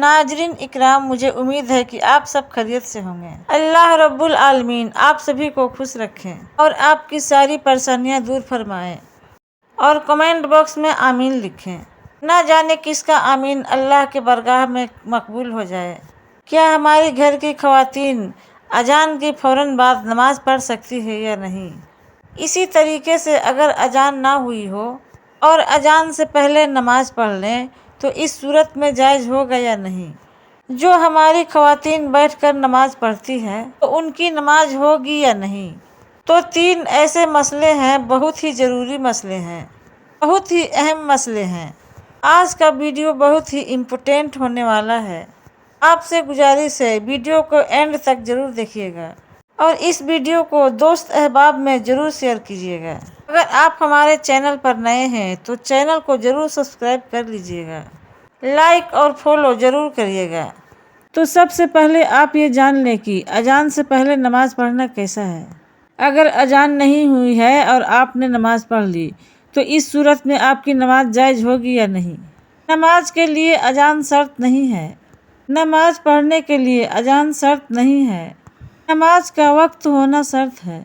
ناظرین اکرام، مجھے امید ہے کہ آپ سب خیریت سے ہوں گے۔ اللہ رب العالمین آپ سبھی کو خوش رکھیں اور آپ کی ساری پریشانیاں دور فرمائیں، اور کمنٹ باکس میں آمین لکھیں۔ نہ جانے کس کا آمین اللہ کے بارگاہ میں مقبول ہو جائے۔ کیا ہماری گھر کی خواتین اذان کے فوراً بعد نماز پڑھ سکتی ہے یا نہیں؟ اسی طریقے سے اگر اذان نہ ہوئی ہو اور اذان سے پہلے نماز پڑھ لیں تو اس صورت میں جائز ہوگا یا نہیں؟ جو ہماری خواتین بیٹھ کر نماز پڑھتی ہیں تو ان کی نماز ہوگی یا نہیں؟ تو 3 ایسے مسئلے ہیں، بہت ہی ضروری مسئلے ہیں، بہت ہی اہم مسئلے ہیں۔ آج کا ویڈیو بہت ہی امپورٹنٹ ہونے والا ہے۔ آپ سے گزارش ہے ویڈیو کو اینڈ تک ضرور دیکھیے گا اور اس ویڈیو کو دوست احباب میں ضرور شیئر کیجیے گا۔ اگر آپ ہمارے چینل پر نئے ہیں تو چینل کو ضرور سبسکرائب کر لیجیے گا، لائک اور فالو ضرور کریے گا۔ تو سب سے پہلے آپ یہ جان لیں کہ اذان سے پہلے نماز پڑھنا کیسا ہے۔ اگر اذان نہیں ہوئی ہے اور آپ نے نماز پڑھ لی تو اس صورت میں آپ کی نماز جائز ہوگی یا نہیں؟ نماز کے لیے اذان شرط نہیں ہے۔ نماز پڑھنے کے لیے اذان شرط نہیں ہے، نماز کا وقت ہونا شرط ہے۔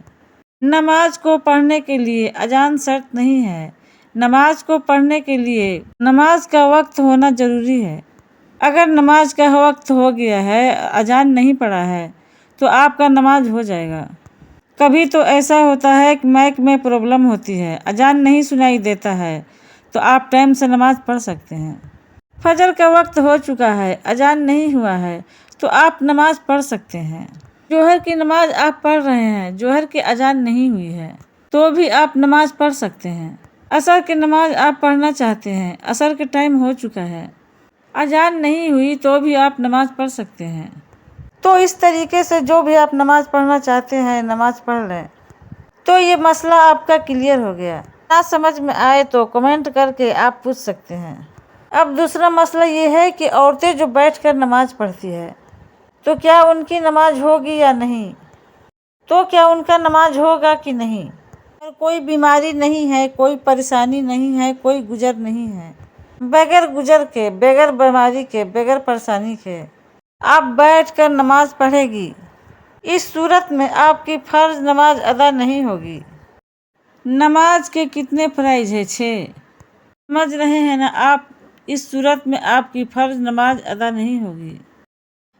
نماز کو پڑھنے کے لیے اذان شرط نہیں ہے، نماز کو پڑھنے کے لیے نماز کا وقت ہونا ضروری ہے۔ اگر نماز کا وقت ہو گیا ہے، اذان نہیں پڑا ہے تو آپ کا نماز ہو جائے گا۔ کبھی تو ایسا ہوتا ہے کہ مائک میں پرابلم ہوتی ہے، اذان نہیں سنائی دیتا ہے، تو آپ ٹائم سے نماز پڑھ سکتے ہیں۔ فجر کا وقت ہو چکا ہے، اذان نہیں ہوا ہے تو آپ نماز پڑھ سکتے ہیں۔ ظہر کی نماز آپ پڑھ رہے ہیں، ظہر کی اذان نہیں ہوئی ہے تو بھی آپ نماز پڑھ سکتے ہیں۔ عصر کی نماز آپ پڑھنا چاہتے ہیں، عصر کے ٹائم ہو چکا ہے، اذان نہیں ہوئی تو بھی آپ نماز پڑھ سکتے ہیں۔ تو اس طریقے سے جو بھی آپ نماز پڑھنا چاہتے ہیں نماز پڑھ لیں۔ تو یہ مسئلہ آپ کا کلیئر ہو گیا۔ نہ سمجھ میں آئے تو کمنٹ کر کے آپ پوچھ سکتے ہیں۔ اب دوسرا مسئلہ یہ ہے کہ عورتیں جو بیٹھ کر نماز پڑھتی ہے تو کیا ان کی نماز ہوگی یا نہیں؟ تو کیا ان کا نماز ہوگا کہ نہیں؟ اور کوئی بیماری نہیں ہے، کوئی پریشانی نہیں ہے، کوئی گزر نہیں ہے، بغیر گزر کے، بغیر بیماری کے، بغیر پریشانی کے آپ بیٹھ کر نماز پڑھے گی، اس صورت میں آپ کی فرض نماز ادا نہیں ہوگی۔ نماز کے کتنے فرائض ہیں؟ 6۔ سمجھ رہے ہیں نا آپ؟ اس صورت میں آپ کی فرض نماز ادا نہیں ہوگی،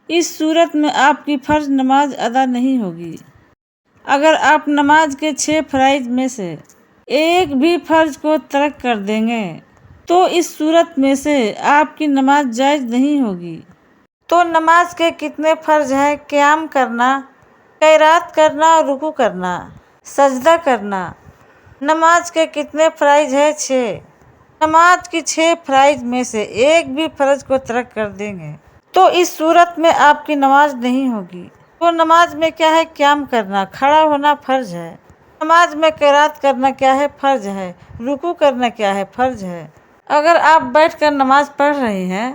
اس صورت میں آپ کی فرض نماز ادا نہیں ہوگی۔ اگر آپ نماز کے 6 فرائض میں سے ایک بھی فرض کو ترک کر دیں گے تو اس صورت میں سے آپ کی نماز جائز نہیں ہوگی۔ تو نماز کے کتنے فرض ہیں؟ قیام کرنا، قرات کرنا، رکوع کرنا، سجدہ کرنا۔ نماز کے کتنے فرائض ہیں؟ 6۔ نماز کی 6 فرائض میں سے ایک بھی فرض کو ترک کر دیں گے تو اس صورت میں آپ کی نماز نہیں ہوگی۔ تو نماز میں کیا ہے؟ قیام کرنا، کھڑا ہونا فرض ہے۔ نماز میں قرات کرنا کیا ہے؟ فرض ہے۔ رکوع کرنا کیا ہے؟ فرض ہے۔ اگر آپ بیٹھ کر نماز پڑھ رہے ہیں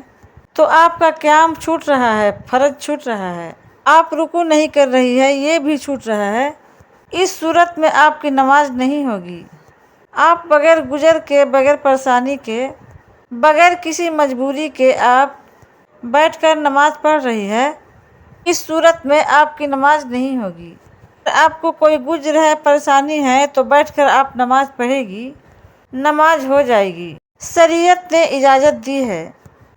تو آپ کا قیام چھوٹ رہا ہے، فرض چھوٹ رہا ہے۔ آپ رکوع نہیں کر رہی ہے، یہ بھی چھوٹ رہا ہے، اس صورت میں آپ کی نماز نہیں ہوگی۔ آپ بغیر گزر کے، بغیر پریشانی کے، بغیر کسی مجبوری کے آپ بیٹھ کر نماز پڑھ رہی ہے، اس صورت میں آپ کی نماز نہیں ہوگی۔ اگر آپ کو کوئی گزر ہے، پریشانی ہے تو بیٹھ کر آپ نماز پڑھے گی، نماز ہو جائے گی، شریعت نے اجازت دی ہے۔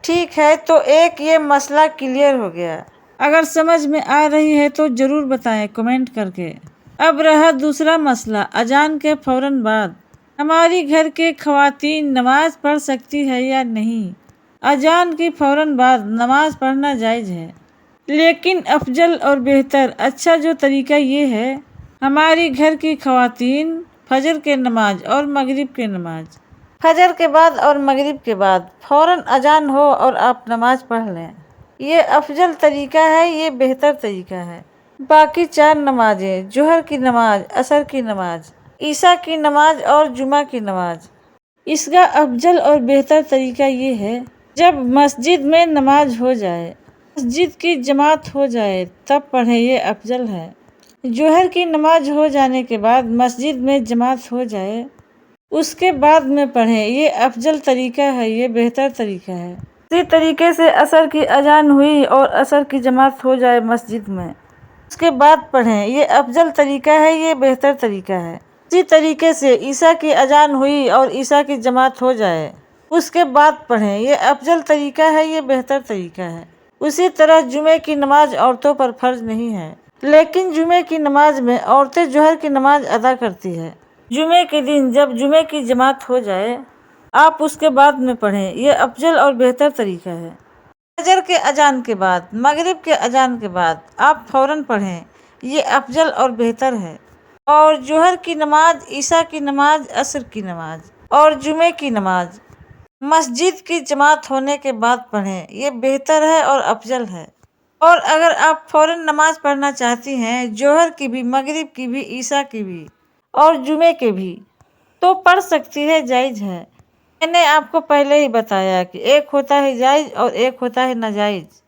ٹھیک ہے، تو ایک یہ مسئلہ کلیئر ہو گیا۔ اگر سمجھ میں آ رہی ہے تو ضرور بتائیں کمنٹ کر کے۔ اب رہا دوسرا مسئلہ، اذان کے فوراً بعد ہماری گھر کے خواتین نماز پڑھ سکتی ہے یا نہیں؟ اذان کے فوراً بعد نماز پڑھنا جائز ہے، لیکن افضل اور بہتر، اچھا جو طریقہ یہ ہے، ہماری گھر کی خواتین فجر کے نماز اور مغرب کے نماز، فجر کے بعد اور مغرب کے بعد فوراً اذان ہو اور آپ نماز پڑھ لیں، یہ افضل طریقہ ہے، یہ بہتر طریقہ ہے۔ باقی 4 نمازیں، ظہر کی نماز، عصر کی نماز، عشاء کی نماز اور جمعہ کی نماز، اس کا افضل اور بہتر طریقہ یہ ہے جب مسجد میں نماز ہو جائے، مسجد کی جماعت ہو جائے تب پڑھیں، یہ افضل ہے۔ ظہر کی نماز ہو جانے کے بعد مسجد میں جماعت ہو جائے، اس کے بعد میں پڑھیں، یہ افضل طریقہ ہے، یہ بہتر طریقہ ہے۔ اسی طریقے سے عصر کی اذان ہوئی اور عصر کی جماعت ہو جائے مسجد میں، اس کے بعد پڑھیں، یہ افضل طریقہ ہے، یہ بہتر طریقہ ہے۔ اسی طریقے سے عشاء کی اذان ہوئی اور عشاء کی جماعت ہو جائے، اس کے بعد پڑھیں، یہ افضل طریقہ ہے، یہ بہتر طریقہ ہے۔ اسی طرح جمعے کی نماز عورتوں پر فرض نہیں ہے، لیکن جمعے کی نماز میں عورتیں ظہر کی نماز ادا کرتی ہے۔ جمعے کے دن جب جمعے کی جماعت ہو جائے، آپ اس کے بعد میں پڑھیں، یہ افضل اور بہتر طریقہ ہے۔ فجر کے اذان کے بعد، مغرب کے اذان کے بعد آپ فوراً پڑھیں، یہ افضل اور بہتر ہے۔ اور ظہر کی نماز، عشاء کی نماز، عصر کی نماز اور جمعے کی نماز مسجد کی جماعت ہونے کے بعد پڑھیں، یہ بہتر ہے اور افضل ہے۔ اور اگر آپ فوراً نماز پڑھنا چاہتی ہیں، ظہر کی بھی، مغرب کی بھی، عشاء کی بھی اور جمعے کے بھی، تو پڑھ سکتی ہے، جائز ہے۔ میں نے آپ کو پہلے ہی بتایا کہ ایک ہوتا ہے جائز اور ایک ہوتا ہے ناجائز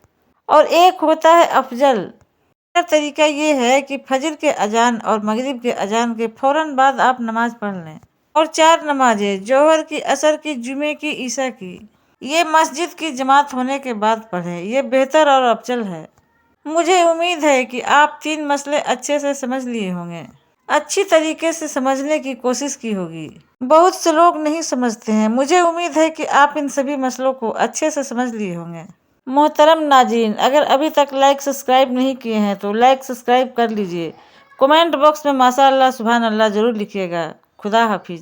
اور ایک ہوتا ہے افضل۔ دوسرا طریقہ یہ ہے کہ فجر کے اذان اور مغرب کے اذان کے فوراً بعد آپ نماز پڑھ لیں اور 4 نمازیں، ظہر کی، عصر کی، جمعے کی، عشاء کی، یہ مسجد کی جماعت ہونے کے بعد پڑھیں، یہ بہتر اور افضل ہے۔ مجھے امید ہے کہ آپ 3 مسئلے اچھے سے سمجھ لیے ہوں گے، اچھی طریقے سے سمجھنے کی کوشش کی ہوگی۔ بہت سے لوگ نہیں سمجھتے ہیں، مجھے امید ہے کہ آپ ان سبھی مسئلوں کو اچھے سے سمجھ لیے ہوں گے۔ محترم ناظرین، اگر ابھی تک لائک سبسکرائب نہیں کیے ہیں تو لائک سبسکرائب کر لیجئے۔ کمنٹ باکس میں ماشاء اللہ، سبحان اللہ ضرور لکھیے گا۔ خدا حافظ۔